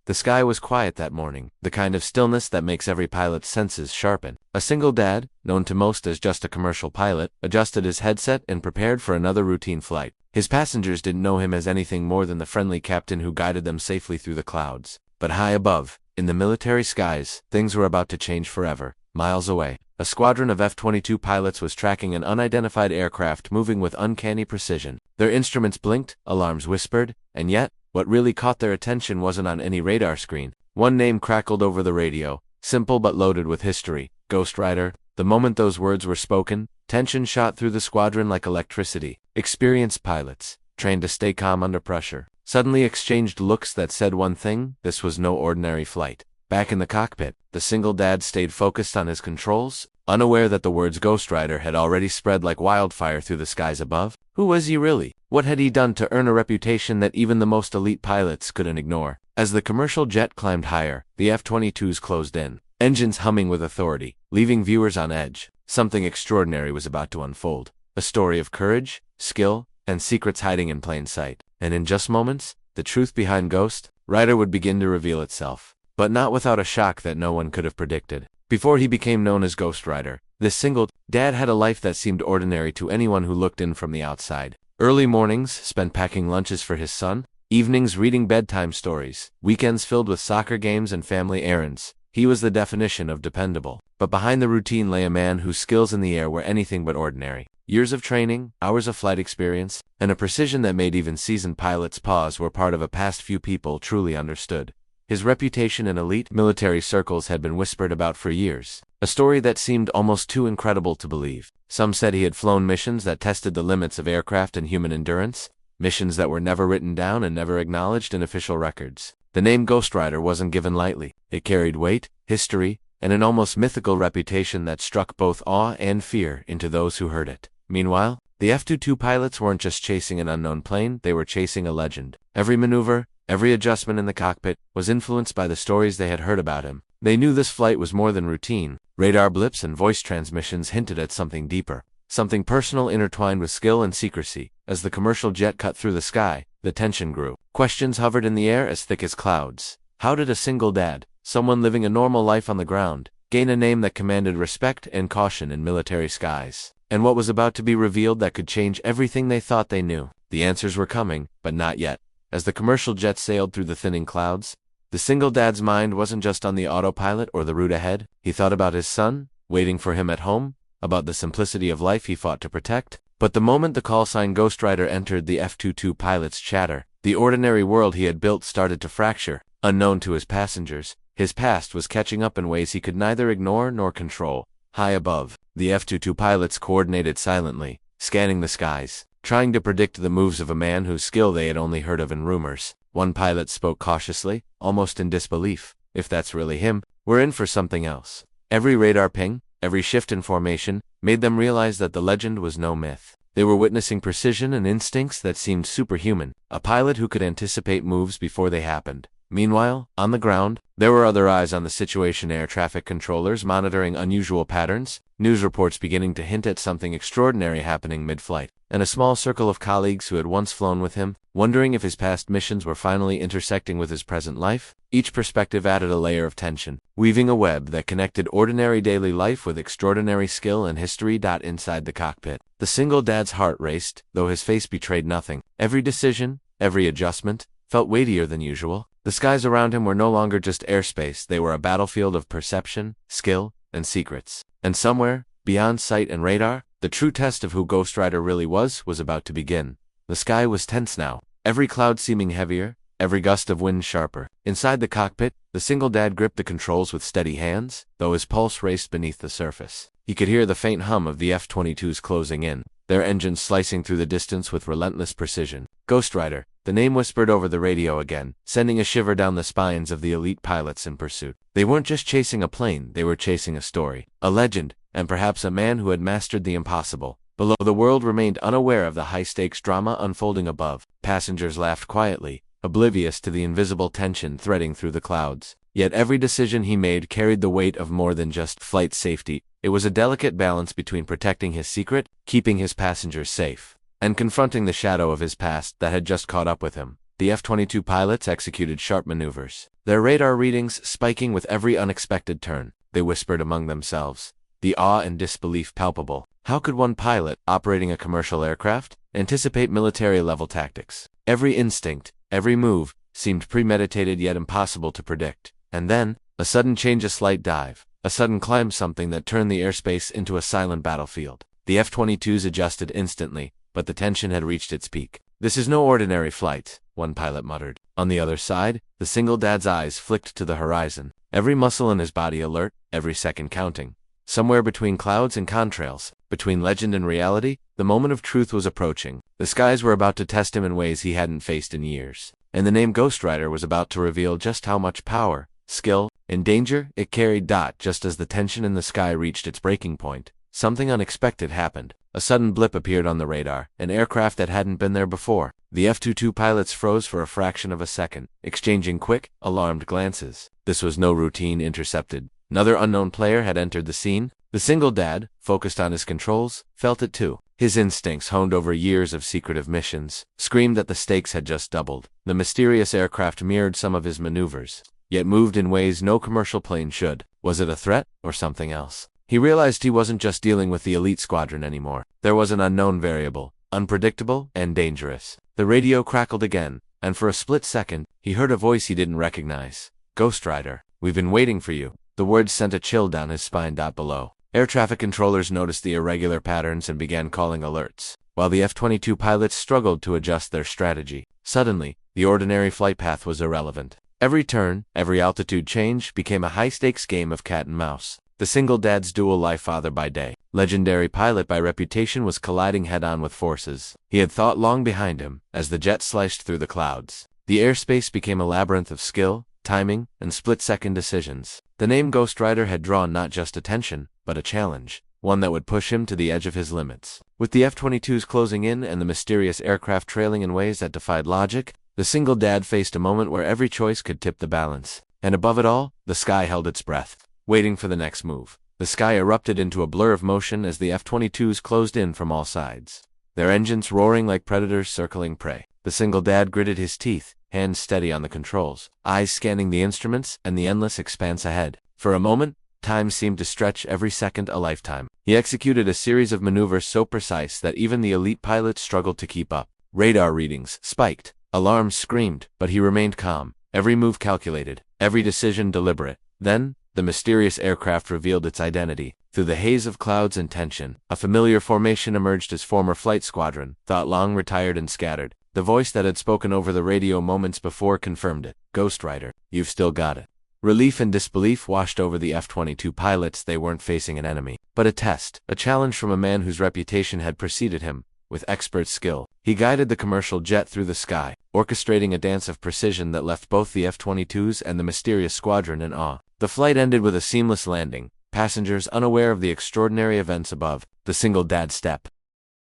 The sky was quiet that morning, the kind of stillness that makes every pilot's senses sharpen. A single dad, known to most as just a commercial pilot, adjusted his headset and prepared for another routine flight. His passengers didn't know him as anything more than the friendly captain who guided them safely through the clouds. But high above, in the military skies, things were about to change forever. Miles away, a squadron of F-22 pilots was tracking an unidentified aircraft moving with uncanny precision. Their instruments blinked, alarms whispered, and yet, what really caught their attention wasn't on any radar screen. One name crackled over the radio, simple but loaded with history: Ghost Rider. The moment those words were spoken, tension shot through the squadron like electricity. Experienced pilots, trained to stay calm under pressure, suddenly exchanged looks that said one thing: this was no ordinary flight. Back in the cockpit, the single dad stayed focused on his controls, unaware that the words Ghost Rider had already spread like wildfire through the skies above. Who was he really? What had he done to earn a reputation that even the most elite pilots couldn't ignore? As the commercial jet climbed higher, the F-22s closed in, engines humming with authority, leaving viewers on edge. Something extraordinary was about to unfold. A story of courage, skill, and secrets hiding in plain sight. And in just moments, the truth behind Ghost Rider would begin to reveal itself. But not without a shock that no one could have predicted. Before he became known as Ghost Rider, this single dad had a life that seemed ordinary to anyone who looked in from the outside. Early mornings spent packing lunches for his son, evenings reading bedtime stories, weekends filled with soccer games and family errands. He was the definition of dependable. But behind the routine lay a man whose skills in the air were anything but ordinary. Years of training, hours of flight experience, and a precision that made even seasoned pilots pause were part of a past few people truly understood. His reputation in elite military circles had been whispered about for years, a story that seemed almost too incredible to believe. Some said he had flown missions that tested the limits of aircraft and human endurance, missions that were never written down and never acknowledged in official records. The name Ghost Rider wasn't given lightly. It carried weight, history, and an almost mythical reputation that struck both awe and fear into those who heard it. Meanwhile, the F-22 pilots weren't just chasing an unknown plane, they were chasing a legend. Every maneuver, every adjustment in the cockpit was influenced by the stories they had heard about him. They knew this flight was more than routine. Radar blips and voice transmissions hinted at something deeper, something personal intertwined with skill and secrecy. As the commercial jet cut through the sky, the tension grew. Questions hovered in the air as thick as clouds. How did a single dad, someone living a normal life on the ground, gain a name that commanded respect and caution in military skies? And what was about to be revealed that could change everything they thought they knew? The answers were coming, but not yet. As the commercial jet sailed through the thinning clouds, the single dad's mind wasn't just on the autopilot or the route ahead. He thought about his son, waiting for him at home, about the simplicity of life he fought to protect. But the moment the call sign Ghost Rider entered the F-22 pilot's chatter, the ordinary world he had built started to fracture. Unknown to his passengers, his past was catching up in ways he could neither ignore nor control. High above, the F-22 pilots coordinated silently, scanning the skies, trying to predict the moves of a man whose skill they had only heard of in rumors. One pilot spoke cautiously, almost in disbelief. If that's really him, we're in for something else. Every radar ping, every shift in formation, made them realize that the legend was no myth. They were witnessing precision and instincts that seemed superhuman, a pilot who could anticipate moves before they happened. Meanwhile, on the ground, there were other eyes on the situation: air traffic controllers monitoring unusual patterns, news reports beginning to hint at something extraordinary happening mid-flight, and a small circle of colleagues who had once flown with him, wondering if his past missions were finally intersecting with his present life. Each perspective added a layer of tension, weaving a web that connected ordinary daily life with extraordinary skill and history. Inside the cockpit, the single dad's heart raced, though his face betrayed nothing. Every decision, every adjustment, felt weightier than usual. The skies around him were no longer just airspace, they were a battlefield of perception, skill, and secrets. And somewhere, beyond sight and radar, the true test of who Ghost Rider really was about to begin. The sky was tense now, every cloud seeming heavier, every gust of wind sharper. Inside the cockpit, the single dad gripped the controls with steady hands, though his pulse raced beneath the surface. He could hear the faint hum of the F-22s closing in, their engines slicing through the distance with relentless precision. Ghost Rider, the name whispered over the radio again, sending a shiver down the spines of the elite pilots in pursuit. They weren't just chasing a plane, they were chasing a story, a legend, and perhaps a man who had mastered the impossible. Below, the world remained unaware of the high-stakes drama unfolding above. Passengers laughed quietly, oblivious to the invisible tension threading through the clouds. Yet every decision he made carried the weight of more than just flight safety. It was a delicate balance between protecting his secret, keeping his passengers safe, and confronting the shadow of his past that had just caught up with him. the F-22 pilots executed sharp maneuvers, their radar readings spiking with every unexpected turn. They whispered among themselves, the awe and disbelief palpable. How could one pilot, operating a commercial aircraft, anticipate military-level tactics? Every instinct, every move, seemed premeditated yet impossible to predict. And then, a sudden change, a slight dive, a sudden climb, something that turned the airspace into a silent battlefield. The F-22s adjusted instantly, but the tension had reached its peak. This is no ordinary flight, one pilot muttered. On the other side, the single dad's eyes flicked to the horizon, every muscle in his body alert, every second counting. Somewhere between clouds and contrails, between legend and reality, the moment of truth was approaching. The skies were about to test him in ways he hadn't faced in years, and the name Ghost Rider was about to reveal just how much power, skill, and danger it carried. Just as the tension in the sky reached its breaking point, something unexpected happened. A sudden blip appeared on the radar, an aircraft that hadn't been there before. The F-22 pilots froze for a fraction of a second, exchanging quick, alarmed glances. This was no routine intercepted. Another unknown player had entered the scene. The single dad, focused on his controls, felt it too. His instincts, honed over years of secretive missions, screamed that the stakes had just doubled. The mysterious aircraft mirrored some of his maneuvers, yet moved in ways no commercial plane should. Was it a threat, or something else? He realized he wasn't just dealing with the elite squadron anymore. There was an unknown variable, unpredictable and dangerous. The radio crackled again, and for a split second, he heard a voice he didn't recognize. Ghost Rider, we've been waiting for you. The words sent a chill down his spine. Below, air traffic controllers noticed the irregular patterns and began calling alerts, while the F-22 pilots struggled to adjust their strategy. Suddenly, the ordinary flight path was irrelevant. Every turn, every altitude change became a high-stakes game of cat and mouse. The single dad's dual-life father by day, legendary pilot by reputation, was colliding head-on with forces he had thought long behind him. As the jet sliced through the clouds, the airspace became a labyrinth of skill, timing, and split-second decisions. The name Ghost Rider had drawn not just attention, but a challenge, one that would push him to the edge of his limits. With the F-22s closing in and the mysterious aircraft trailing in ways that defied logic, the single dad faced a moment where every choice could tip the balance. And above it all, the sky held its breath, waiting for the next move. The sky erupted into a blur of motion as the F-22s closed in from all sides, their engines roaring like predators circling prey. The single dad gritted his teeth, hands steady on the controls, eyes scanning the instruments and the endless expanse ahead. For a moment, time seemed to stretch, every second a lifetime. He executed a series of maneuvers so precise that even the elite pilots struggled to keep up. Radar readings spiked, alarms screamed, but he remained calm, every move calculated, every decision deliberate. Then, the mysterious aircraft revealed its identity. Through the haze of clouds and tension, a familiar formation emerged. His former flight squadron, thought long retired and scattered. The voice that had spoken over the radio moments before confirmed it. Ghost Rider, you've still got it. Relief and disbelief washed over the F-22 pilots. They weren't facing an enemy, but a test, a challenge from a man whose reputation had preceded him. With expert skill, he guided the commercial jet through the sky, orchestrating a dance of precision that left both the F-22s and the mysterious squadron in awe. The flight ended with a seamless landing, passengers unaware of the extraordinary events above. The single dad step,